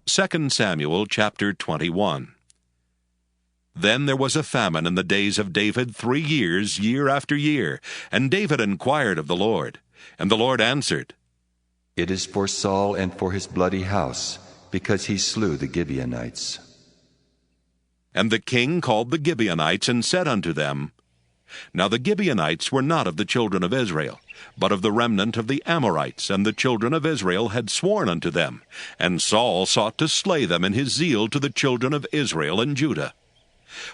2 Samuel chapter 21. Then there was a famine in the days of David 3 years, year after year. And David inquired of the Lord. And the Lord answered, It is for Saul and for his bloody house, because he slew the Gibeonites. And the king called the Gibeonites, and said unto them, Now the Gibeonites were not of the children of Israel, but of the remnant of the Amorites, and the children of Israel had sworn unto them. And Saul sought to slay them in his zeal to the children of Israel and Judah.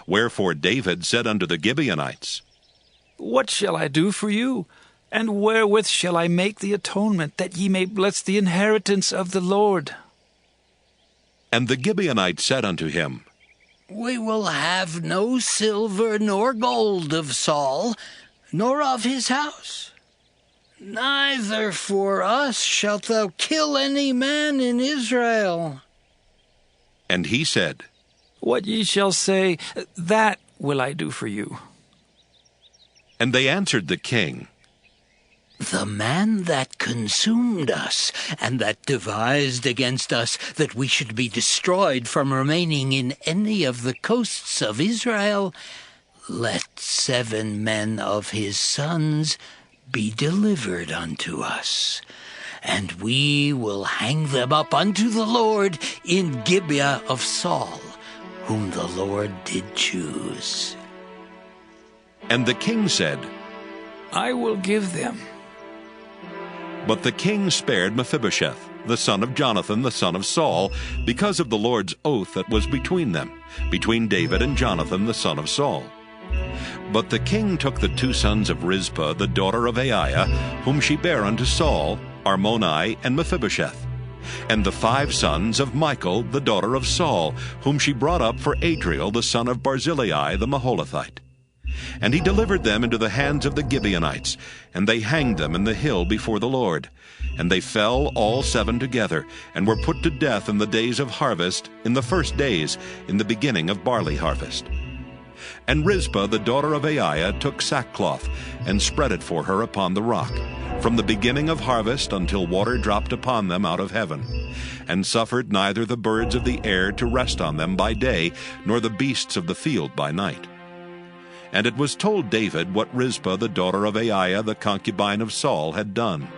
Wherefore David said unto the Gibeonites, What shall I do for you? And wherewith shall I make the atonement, that ye may bless the inheritance of the Lord? And the Gibeonites said unto him, We will have no silver nor gold of Saul, nor of his house. Neither for us shalt thou kill any man in Israel. And he said, What ye shall say, that will I do for you. And they answered the king, The man that consumed us, and that devised against us that we should be destroyed from remaining in any of the coasts of Israel, let 7 men of his sons be delivered unto us, and we will hang them up unto the Lord in Gibeah of Saul, whom the Lord did choose. And the king said, I will give them. But the king spared Mephibosheth, the son of Jonathan, the son of Saul, because of the Lord's oath that was between them, between David and Jonathan, the son of Saul. But the king took the 2 sons of Rizpah, the daughter of Aiah, whom she bare unto Saul, Armoni and Mephibosheth, and the 5 sons of Michal, the daughter of Saul, whom she brought up for Adriel, the son of Barzillai, the Maholathite. And he delivered them into the hands of the Gibeonites, and they hanged them in the hill before the Lord. And they fell all 7 together, and were put to death in the days of harvest, in the first days, in the beginning of barley harvest. And Rizpah the daughter of Aiah took sackcloth, and spread it for her upon the rock, from the beginning of harvest until water dropped upon them out of heaven, and suffered neither the birds of the air to rest on them by day, nor the beasts of the field by night. And it was told David what Rizpah the daughter of Aiah, the concubine of Saul, had done.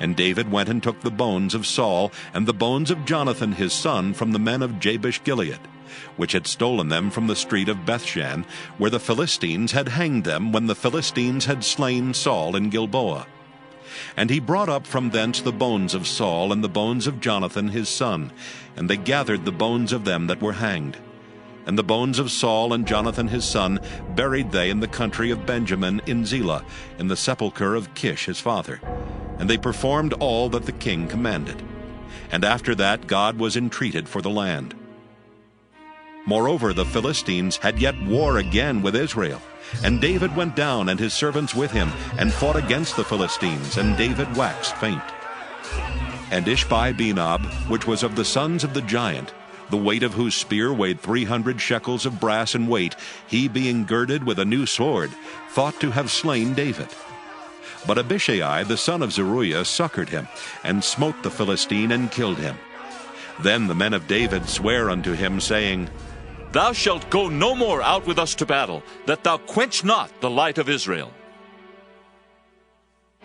And David went and took the bones of Saul, and the bones of Jonathan his son, from the men of Jabesh-Gilead, which had stolen them from the street of Bethshan, where the Philistines had hanged them when the Philistines had slain Saul in Gilboa. And he brought up from thence the bones of Saul and the bones of Jonathan his son, and they gathered the bones of them that were hanged. And the bones of Saul and Jonathan his son buried they in the country of Benjamin in Zelah, in the sepulchre of Kish his father. And they performed all that the king commanded. And after that God was entreated for the land. Moreover, the Philistines had yet war again with Israel. And David went down, and his servants with him, and fought against the Philistines, and David waxed faint. And Ishbi-Benob, which was of the sons of the giant, the weight of whose spear weighed 300 shekels of brass in weight, he being girded with a new sword, thought to have slain David. But Abishai the son of Zeruiah succored him, and smote the Philistine, and killed him. Then the men of David sware unto him, saying, Thou shalt go no more out with us to battle, that thou quench not the light of Israel.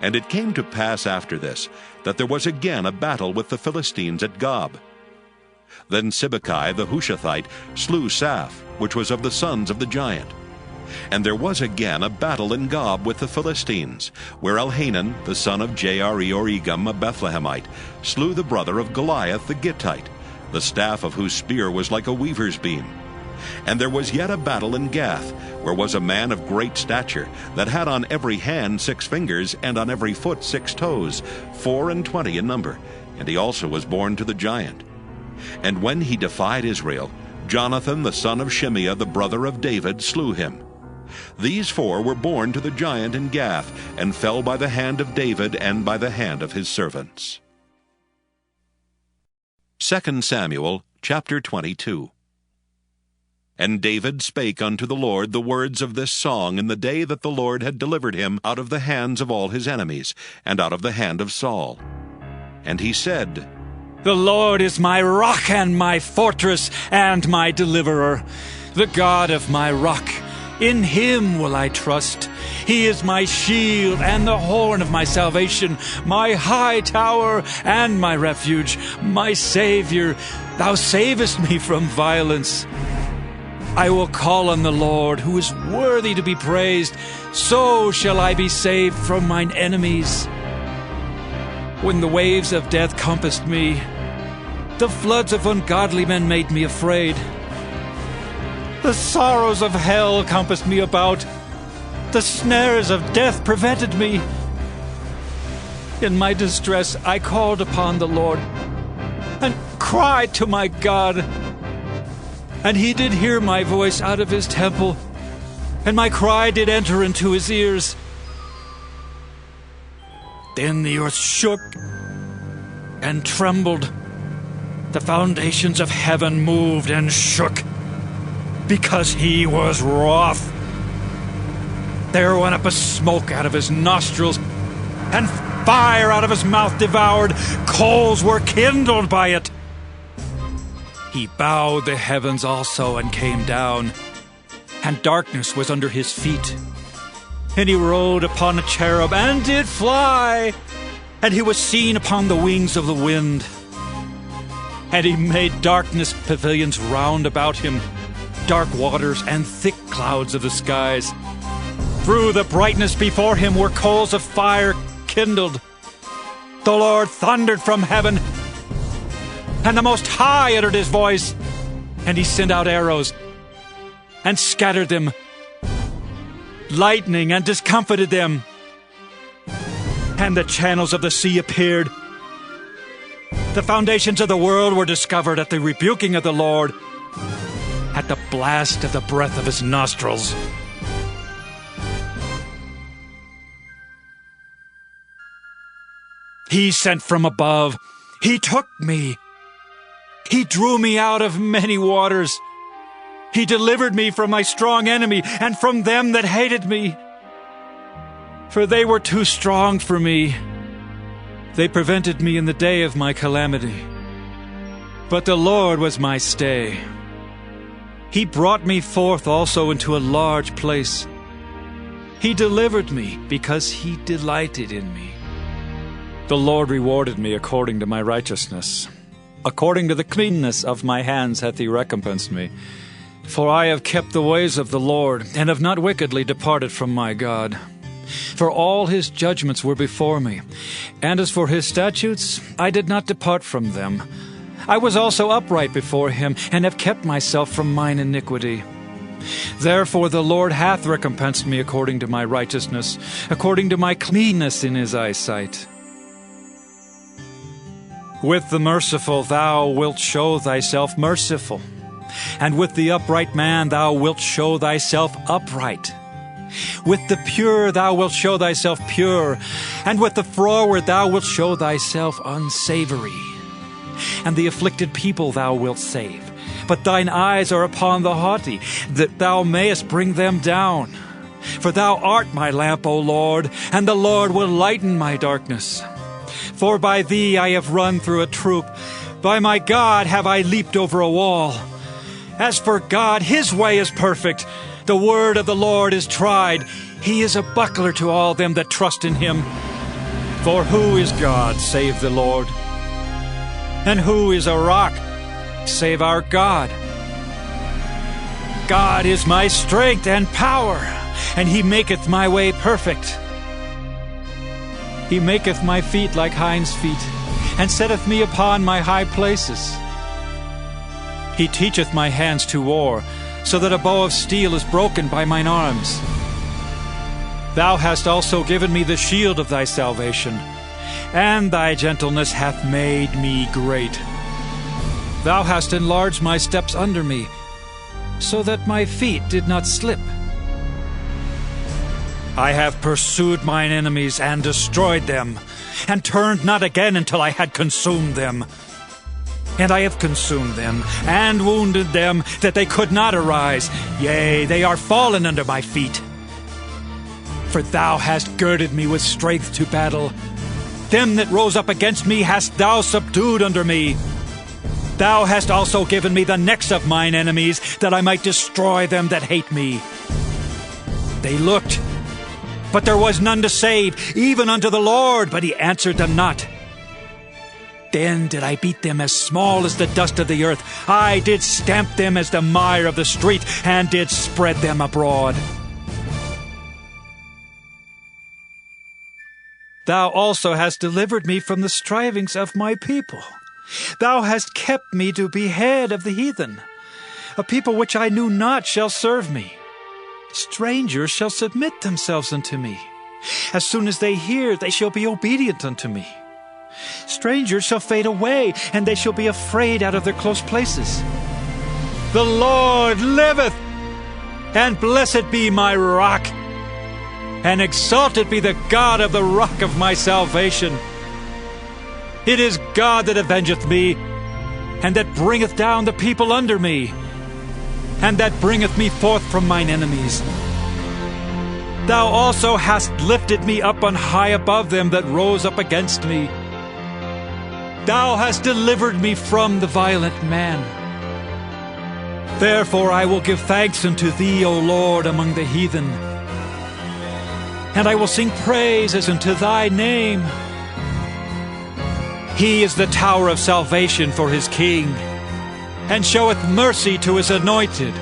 And it came to pass after this, that there was again a battle with the Philistines at Gob. Then Sibbecai the Hushathite slew Saph, which was of the sons of the giant. And there was again a battle in Gob with the Philistines, where Elhanan, the son of Jaare-Oregim, a Bethlehemite, slew the brother of Goliath the Gittite, the staff of whose spear was like a weaver's beam. And there was yet a battle in Gath, where was a man of great stature, that had on every hand 6 fingers, and on every foot 6 toes, 24 in number, and he also was born to the giant. And when he defied Israel, Jonathan the son of Shimeah, the brother of David, slew him. These 4 were born to the giant in Gath, and fell by the hand of David and by the hand of his servants. 2 Samuel chapter 22. And David spake unto the Lord the words of this song in the day that the Lord had delivered him out of the hands of all his enemies, and out of the hand of Saul. And he said, The Lord is my rock and my fortress and my deliverer, the God of my rock. In him will I trust. He is my shield and the horn of my salvation, my high tower and my refuge, my Savior. Thou savest me from violence. I will call on the Lord, who is worthy to be praised. So shall I be saved from mine enemies. When the waves of death compassed me, the floods of ungodly men made me afraid. The sorrows of hell compassed me about. The snares of death prevented me. In my distress I called upon the Lord and cried to my God. And he did hear my voice out of his temple, and my cry did enter into his ears. Then the earth shook and trembled. The foundations of heaven moved and shook, because he was wroth. There went up a smoke out of his nostrils, and fire out of his mouth devoured. Coals were kindled by it. He bowed the heavens also and came down, and darkness was under his feet. And he rode upon a cherub and did fly, and he was seen upon the wings of the wind. And he made darkness pavilions round about him, dark waters and thick clouds of the skies. Through the brightness before him were coals of fire kindled. The Lord thundered from heaven, and the Most High uttered his voice, and he sent out arrows and scattered them, lightning and discomfited them. And the channels of the sea appeared. The foundations of the world were discovered at the rebuking of the Lord, at the blast of the breath of his nostrils. He sent from above. He took me. He drew me out of many waters. He delivered me from my strong enemy and from them that hated me. For they were too strong for me. They prevented me in the day of my calamity. But the Lord was my stay. He brought me forth also into a large place. He delivered me because he delighted in me. The Lord rewarded me according to my righteousness. According to the cleanness of my hands hath he recompensed me. For I have kept the ways of the Lord, and have not wickedly departed from my God. For all his judgments were before me, and as for his statutes, I did not depart from them. I was also upright before him, and have kept myself from mine iniquity. Therefore the Lord hath recompensed me according to my righteousness, according to my cleanness in his eyesight. With the merciful thou wilt show thyself merciful, and with the upright man thou wilt show thyself upright. With the pure thou wilt show thyself pure, and with the froward thou wilt show thyself unsavory. And the afflicted people thou wilt save, but thine eyes are upon the haughty, that thou mayest bring them down. For thou art my lamp, O Lord, and the Lord will lighten my darkness. For by thee I have run through a troop, by my God have I leaped over a wall. As for God, his way is perfect. The word of the Lord is tried. He is a buckler to all them that trust in him. For who is God save the Lord? And who is a rock save our God? God is my strength and power, and he maketh my way perfect. He maketh my feet like hinds' feet, and setteth me upon my high places. He teacheth my hands to war, so that a bow of steel is broken by mine arms. Thou hast also given me the shield of thy salvation, and thy gentleness hath made me great. Thou hast enlarged my steps under me, so that my feet did not slip. I have pursued mine enemies and destroyed them, and turned not again until I had consumed them. And I have consumed them, and wounded them, that they could not arise. Yea, they are fallen under my feet. For thou hast girded me with strength to battle. Them that rose up against me hast thou subdued under me. Thou hast also given me the necks of mine enemies, that I might destroy them that hate me. They looked, but there was none to save, even unto the Lord, but he answered them not. Then did I beat them as small as the dust of the earth. I did stamp them as the mire of the street, and did spread them abroad. Thou also hast delivered me from the strivings of my people. Thou hast kept me to be head of the heathen. A people which I knew not shall serve me. Strangers shall submit themselves unto me. As soon as they hear, they shall be obedient unto me. Strangers shall fade away, and they shall be afraid out of their close places. The Lord liveth, and blessed be my rock, and exalted be the God of the rock of my salvation. It is God that avengeth me, and that bringeth down the people under me, and that bringeth me forth from mine enemies. Thou also hast lifted me up on high above them that rose up against me. Thou hast delivered me from the violent man. Therefore I will give thanks unto thee, O Lord, among the heathen, and I will sing praises unto thy name. He is the tower of salvation for his king, and showeth mercy to his anointed,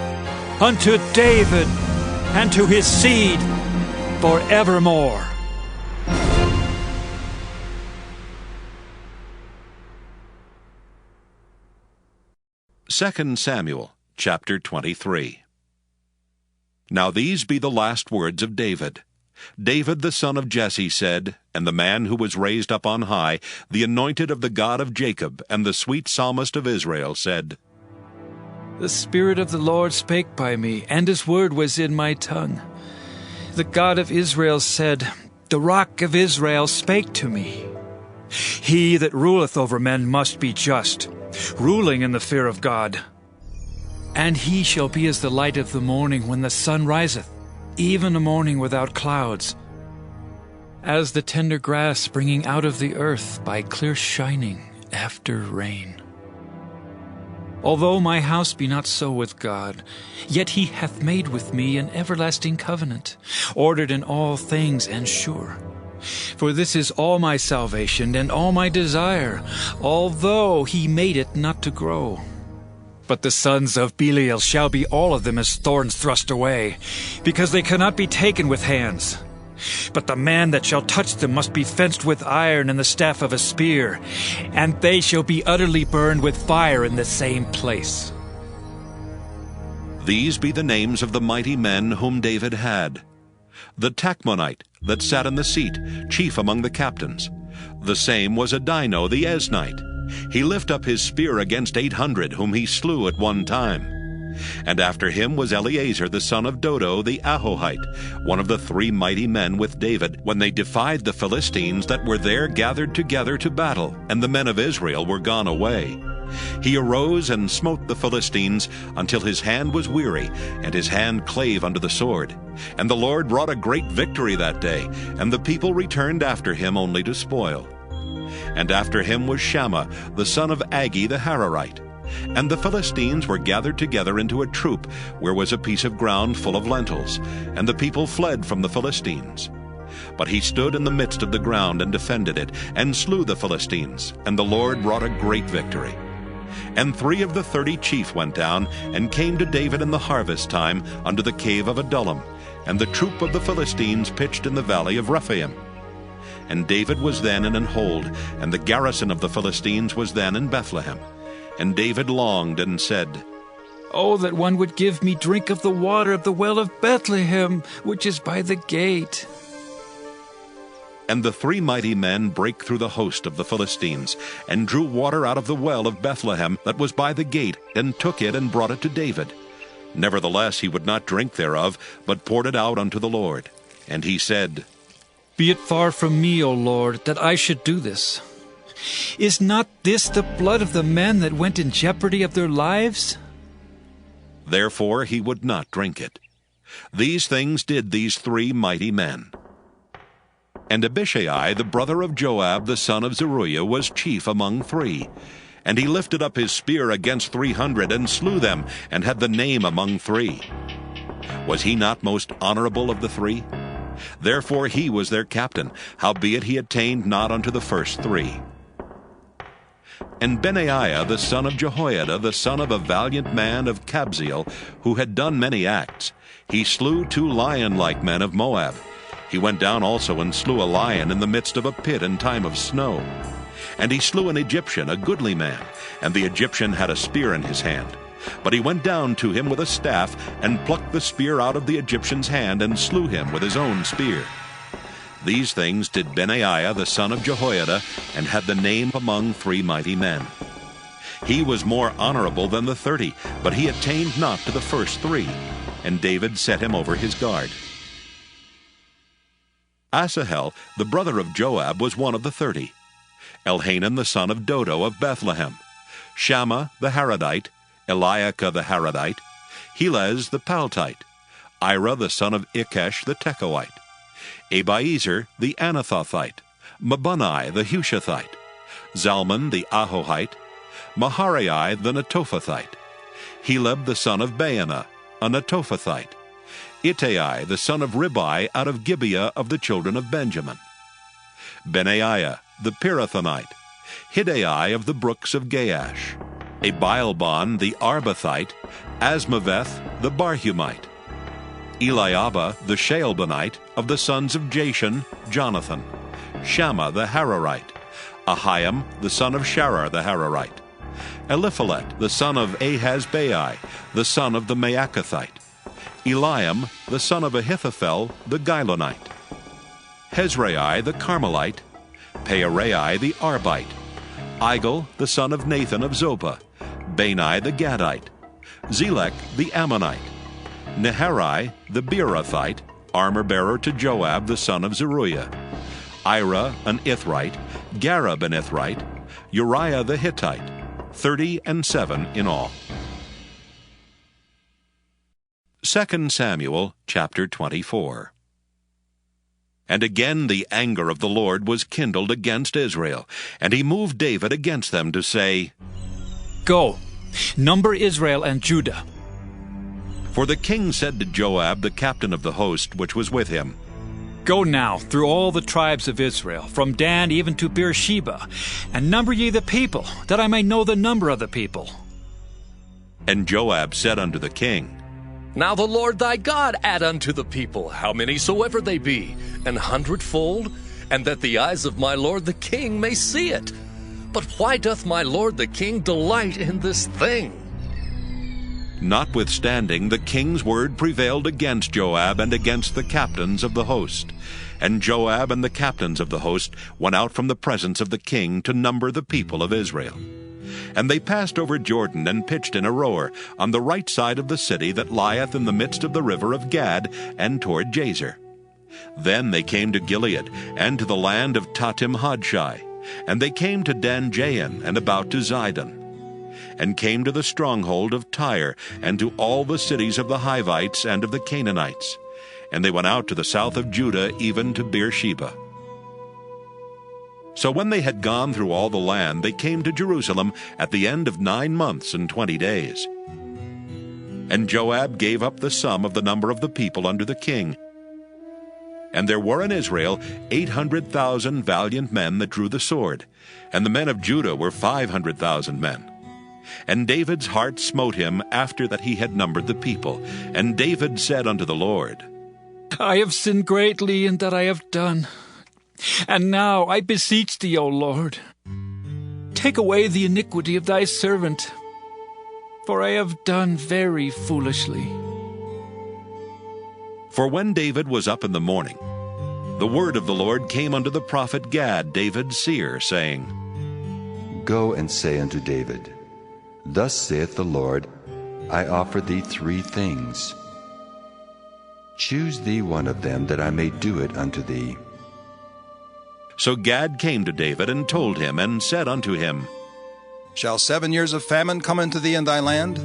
unto David, and to his seed forevermore. Second Samuel, chapter 23. Now these be the last words of David. David the son of Jesse said, and the man who was raised up on high, the anointed of the God of Jacob, and the sweet psalmist of Israel, said, The Spirit of the Lord spake by me, and his word was in my tongue. The God of Israel said, The rock of Israel spake to me. He that ruleth over men must be just, ruling in the fear of God. And he shall be as the light of the morning when the sun riseth, even a morning without clouds, as the tender grass springing out of the earth by clear shining after rain. Although my house be not so with God, yet he hath made with me an everlasting covenant, ordered in all things and sure. For this is all my salvation and all my desire, although he made it not to grow. But the sons of Belial shall be all of them as thorns thrust away, because they cannot be taken with hands. But the man that shall touch them must be fenced with iron and the staff of a spear, and they shall be utterly burned with fire in the same place. These be the names of the mighty men whom David had. The Tachmonite that sat in the seat, chief among the captains. The same was Adino the Eznite. He lift up his spear against 800, whom he slew at one time. And after him was Eleazar the son of Dodo the Ahohite, one of the 3 mighty men with David, when they defied the Philistines that were there gathered together to battle, and the men of Israel were gone away. He arose and smote the Philistines until his hand was weary, and his hand clave unto the sword. And the Lord wrought a great victory that day, and the people returned after him only to spoil. And after him was Shammah the son of Agi the Hararite. And the Philistines were gathered together into a troop, where was a piece of ground full of lentils, and the people fled from the Philistines. But he stood in the midst of the ground and defended it, and slew the Philistines, and the Lord wrought a great victory. And 3 of the 30 chief went down, and came to David in the harvest time unto the cave of Adullam, and the troop of the Philistines pitched in the valley of Rephaim. And David was then in an hold, and the garrison of the Philistines was then in Bethlehem. And David longed and said, Oh, that one would give me drink of the water of the well of Bethlehem, which is by the gate. And the 3 mighty men brake through the host of the Philistines, and drew water out of the well of Bethlehem that was by the gate, and took it and brought it to David. Nevertheless he would not drink thereof, but poured it out unto the Lord. And he said, Be it far from me, O Lord, that I should do this. Is not this the blood of the men that went in jeopardy of their lives? Therefore he would not drink it. These things did these 3 mighty men. And Abishai, the brother of Joab, the son of Zeruiah, was chief among 3. And he lifted up his spear against 300, and slew them, and had the name among 3. Was he not most honorable of the 3? Therefore he was their captain, howbeit he attained not unto the first 3. And Benaiah the son of Jehoiada, the son of a valiant man of Kabzeel, who had done many acts, he slew 2 lion-like men of Moab. He went down also and slew a lion in the midst of a pit in time of snow. And he slew an Egyptian, a goodly man, and the Egyptian had a spear in his hand. But he went down to him with a staff, and plucked the spear out of the Egyptian's hand, and slew him with his own spear. These things did Benaiah the son of Jehoiada, and had the name among 3 mighty men. He was more honorable than the 30, but he attained not to the first 3, and David set him over his guard. Asahel, the brother of Joab, was one of the 30. Elhanan the son of Dodo of Bethlehem, Shammah the Haradite, Eliakah the Haradite, Helez the Paltite, Ira the son of Ikesh the Tekoite, Abiezer the Anathothite, Mabunai the Hushathite, Zalmon the Ahohite, Maharai the Netophathite, Heleb the son of Baanah, a Netophathite, Ittai the son of Ribai out of Gibeah of the children of Benjamin, Benaiah the Pirathonite, Hiddai of the brooks of Gaash, Abialbon the Arbathite, Asmaveth the Barhumite, Eliabah the Shaalbonite of the sons of Jashan, Jonathan, Shammah the Hararite, Ahiam the son of Sharar the Hararite, Eliphalet the son of Ahasbai, the son of the Maacathite, Eliam the son of Ahithophel the Gilonite, Hezrai the Carmelite, Pearai the Arbite, Igal the son of Nathan of Zobah, Bani the Gadite, Zelek the Ammonite, Neharai the Beerothite, armor-bearer to Joab the son of Zeruiah, Ira an Ithrite, Gareb an Ithrite, Uriah the Hittite, 37 in all. 2 Samuel chapter 24. And again the anger of the Lord was kindled against Israel, and he moved David against them to say, Go, number Israel and Judah. For the king said to Joab, the captain of the host which was with him, Go now through all the tribes of Israel, from Dan even to Beersheba, and number ye the people, that I may know the number of the people. And Joab said unto the king, Now the Lord thy God add unto the people, how many soever they be, 100-fold, and that the eyes of my lord the king may see it. But why doth my lord the king delight in this thing? Notwithstanding, the king's word prevailed against Joab and against the captains of the host. And Joab and the captains of the host went out from the presence of the king to number the people of Israel. And they passed over Jordan and pitched in Aroer, on the right side of the city that lieth in the midst of the river of Gad, and toward Jazer. Then they came to Gilead, and to the land of Tatim-Hodshai, and they came to Dan-Jain, and about to Zidon, and came to the stronghold of Tyre, and to all the cities of the Hivites and of the Canaanites. And they went out to the south of Judah, even to Beersheba. So when they had gone through all the land, they came to Jerusalem at the end of 9 months and 20 days. And Joab gave up the sum of the number of the people unto the king. And there were in Israel 800,000 valiant men that drew the sword, and the men of Judah were 500,000 men. And David's heart smote him after that he had numbered the people. And David said unto the Lord, I have sinned greatly in that I have done. And now I beseech thee, O Lord, take away the iniquity of thy servant, for I have done very foolishly. For when David was up in the morning, the word of the Lord came unto the prophet Gad, David's seer, saying, Go and say unto David, Thus saith the Lord, I offer thee 3 things. Choose thee one of them, that I may do it unto thee. So Gad came to David and told him, and said unto him, Shall 7 years of famine come into thee in thy land?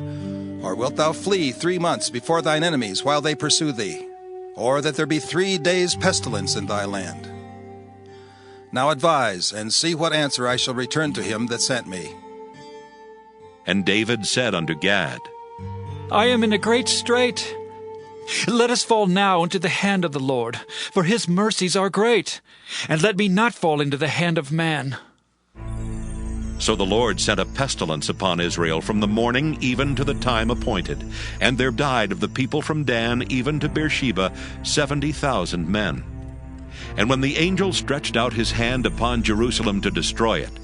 Or wilt thou flee 3 months before thine enemies while they pursue thee? Or that there be 3 days' pestilence in thy land? Now advise, and see what answer I shall return to him that sent me. And David said unto Gad, I am in a great strait. Let us fall now into the hand of the Lord, for his mercies are great, and let me not fall into the hand of man. So the Lord sent a pestilence upon Israel from the morning even to the time appointed, and there died of the people from Dan even to Beersheba 70,000 men. And when the angel stretched out his hand upon Jerusalem to destroy it,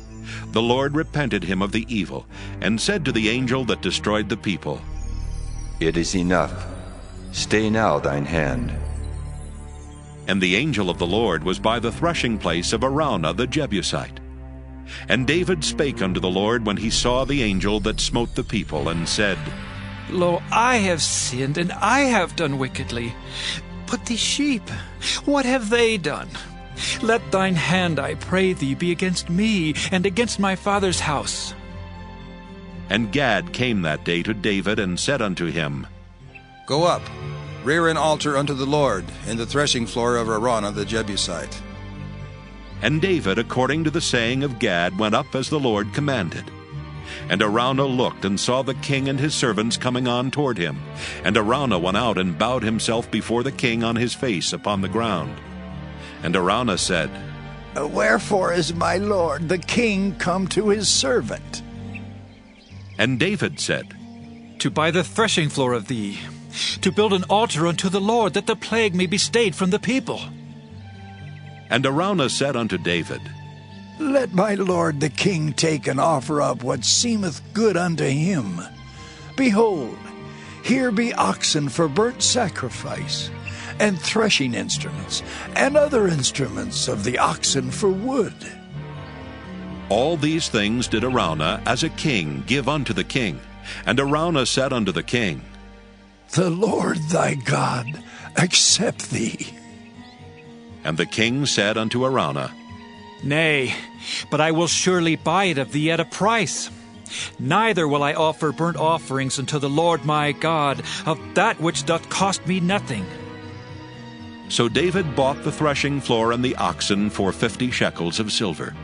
the Lord repented him of the evil, and said to the angel that destroyed the people, It is enough. Stay now thine hand. And the angel of the Lord was by the threshing place of Araunah the Jebusite. And David spake unto the Lord when he saw the angel that smote the people, and said, Lo, I have sinned, and I have done wickedly. But these sheep, what have they done? Let thine hand, I pray thee, be against me, and against my father's house. And Gad came that day to David, and said unto him, Go up, rear an altar unto the Lord in the threshing floor of Araunah the Jebusite. And David, according to the saying of Gad, went up as the Lord commanded. And Araunah looked, and saw the king and his servants coming on toward him. And Araunah went out, and bowed himself before the king on his face upon the ground. And Araunah said, Wherefore is my lord the king come to his servant? And David said, To buy the threshing floor of thee, to build an altar unto the Lord, that the plague may be stayed from the people. And Araunah said unto David, Let my lord the king take and offer up what seemeth good unto him. Behold, here be oxen for burnt sacrifice, and threshing instruments, and other instruments of the oxen for wood. All these things did Araunah as a king give unto the king. And Araunah said unto the king, The Lord thy God accept thee. And the king said unto Araunah, Nay, but I will surely buy it of thee at a price. Neither will I offer burnt offerings unto the Lord my God of that which doth cost me nothing. So David bought the threshing floor and the oxen for 50 shekels of silver.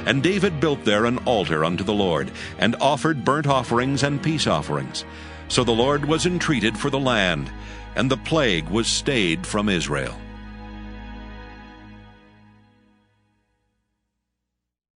And David built there an altar unto the Lord, and offered burnt offerings and peace offerings. So the Lord was entreated for the land, and the plague was stayed from Israel.